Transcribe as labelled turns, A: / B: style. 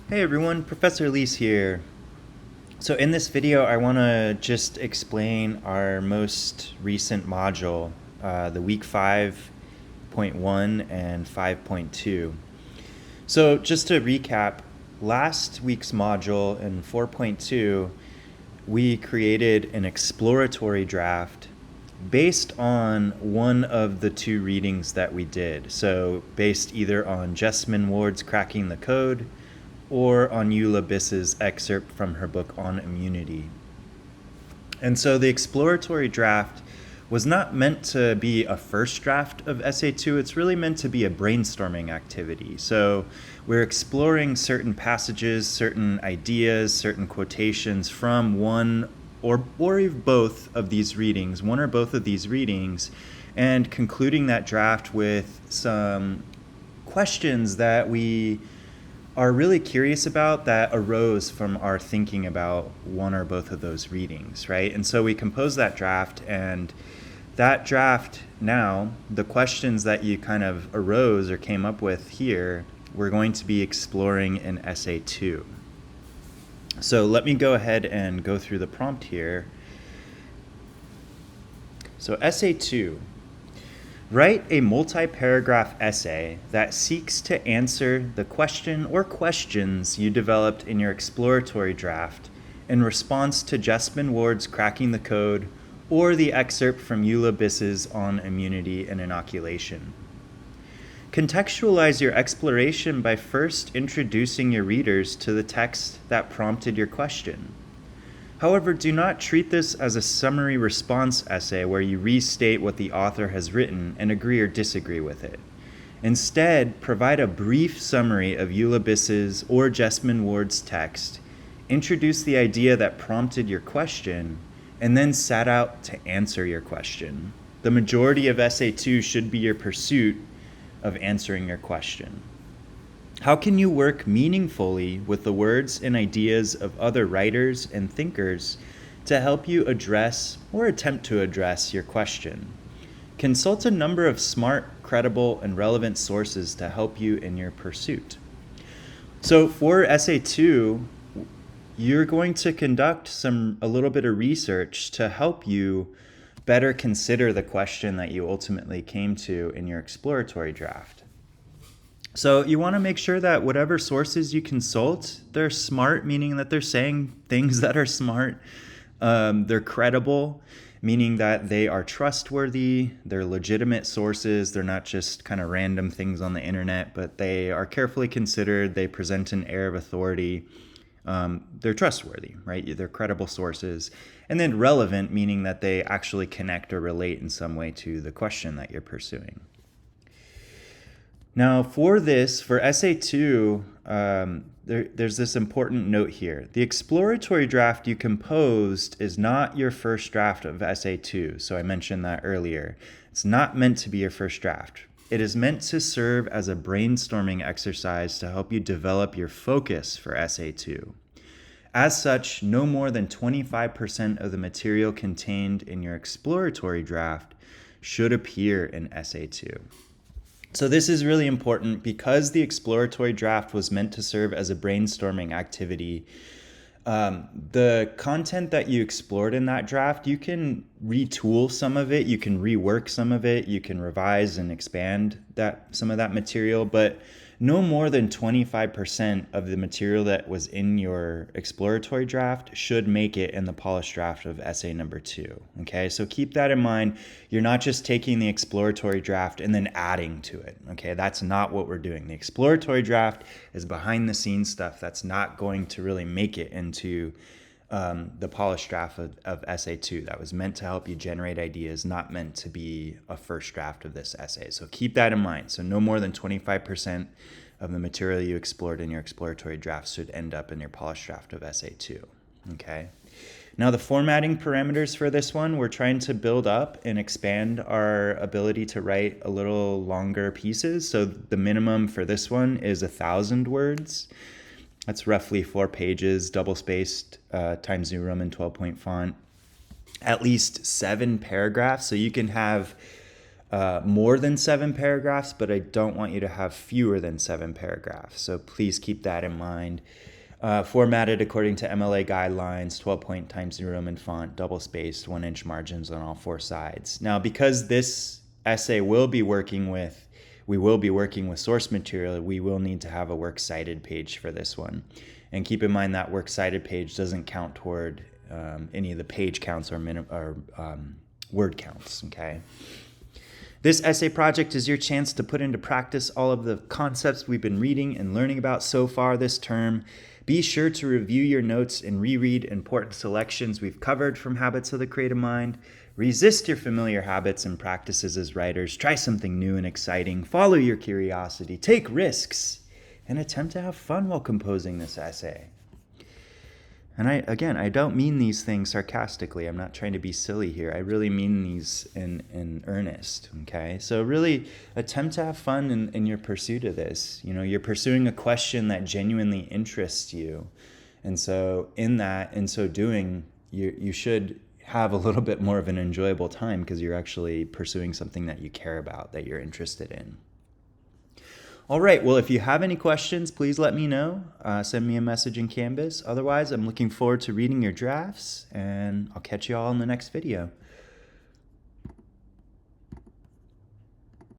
A: Hey everyone, Professor Elise here. So in this video, I want to just explain our most recent module, the week 5.1 and 5.2. So just to recap, last week's module in 4.2, we created an exploratory draft based on one of the two readings that we did. So based either on Jessamine Ward's Cracking the Code or on Eula Biss's excerpt from her book On Immunity. And so the exploratory draft was not meant to be a first draft of Essay 2, it's really meant to be a brainstorming activity. So we're exploring certain passages, certain ideas, certain quotations from one or both of these readings, one or both of these readings, and concluding that draft with some questions that we are really curious about that arose from our thinking about one or both of those readings, right? And so we composed that draft, and that draft now, the questions that you kind of arose or came up with here, we're going to be exploring in Essay 2. So let me go ahead and go through the prompt here. So Essay 2. Write a multi-paragraph essay that seeks to answer the question or questions you developed in your exploratory draft in response to Jessamine Ward's Cracking the Code or the excerpt from Eula Biss's On Immunity and Inoculation. Contextualize your exploration by first introducing your readers to the text that prompted your question. However, do not treat this as a summary response essay where you restate what the author has written and agree or disagree with it. Instead, provide a brief summary of Eula Biss's or Jessamine Ward's text, introduce the idea that prompted your question, and then set out to answer your question. The majority of Essay 2 should be your pursuit of answering your question. How can you work meaningfully with the words and ideas of other writers and thinkers to help you address or attempt to address your question? Consult a number of smart, credible, and relevant sources to help you in your pursuit. So for Essay 2, you're going to conduct a little bit of research to help you better consider the question that you ultimately came to in your exploratory draft. So you want to make sure that whatever sources you consult, they're smart, meaning that they're saying things that are smart. They're credible, meaning that they are trustworthy. They're legitimate sources. They're not just kind of random things on the internet, but they are carefully considered. They present an air of authority. They're trustworthy, right? They're credible sources. And then relevant, meaning that they actually connect or relate in some way to the question that you're pursuing. Now for Essay 2, there's this important note here. The exploratory draft you composed is not your first draft of Essay 2, so I mentioned that earlier. It's not meant to be your first draft. It is meant to serve as a brainstorming exercise to help you develop your focus for Essay 2. As such, no more than 25% of the material contained in your exploratory draft should appear in Essay 2. So this is really important because the exploratory draft was meant to serve as a brainstorming activity. The content that you explored in that draft, you can retool some of it, you can rework some of it, you can revise and expand some of that material, but no more than 25% of the material that was in your exploratory draft should make it in the polished draft of essay number 2. Okay, so keep that in mind. You're not just taking the exploratory draft and then adding to it. Okay, that's not what we're doing. The exploratory draft is behind the scenes stuff that's not going to really make it into the polished draft of essay 2. That was meant to help you generate ideas, not meant to be a first draft of this essay. So keep that in mind. So no more than 25% of the material you explored in your exploratory draft should end up in your polished draft of essay 2. Okay. Now the formatting parameters for this one, we're trying to build up and expand our ability to write a little longer pieces. So the minimum for this one is 1,000 words. That's roughly 4 pages, double-spaced, Times New Roman 12-point font. At least 7 paragraphs, so you can have more than 7 paragraphs, but I don't want you to have fewer than 7 paragraphs. So please keep that in mind. Formatted according to MLA guidelines, 12-point Times New Roman font, double-spaced, 1-inch margins on all 4 sides. Now, because this essay we will be working with source material, we will need to have a works cited page for this one. And keep in mind that works cited page doesn't count toward any of the page counts or word counts, okay? This essay project is your chance to put into practice all of the concepts we've been reading and learning about so far this term. Be sure to review your notes and reread important selections we've covered from Habits of the Creative Mind. Resist your familiar habits and practices as writers. Try something new and exciting. Follow your curiosity. Take risks. And attempt to have fun while composing this essay. And I don't mean these things sarcastically. I'm not trying to be silly here. I really mean these in earnest, okay? So really attempt to have fun in your pursuit of this. You know, you're pursuing a question that genuinely interests you. And so in so doing, you should have a little bit more of an enjoyable time because you're actually pursuing something that you care about, that you're interested in. All right, well, if you have any questions, please let me know. Send me a message in Canvas. Otherwise, I'm looking forward to reading your drafts, and I'll catch you all in the next video.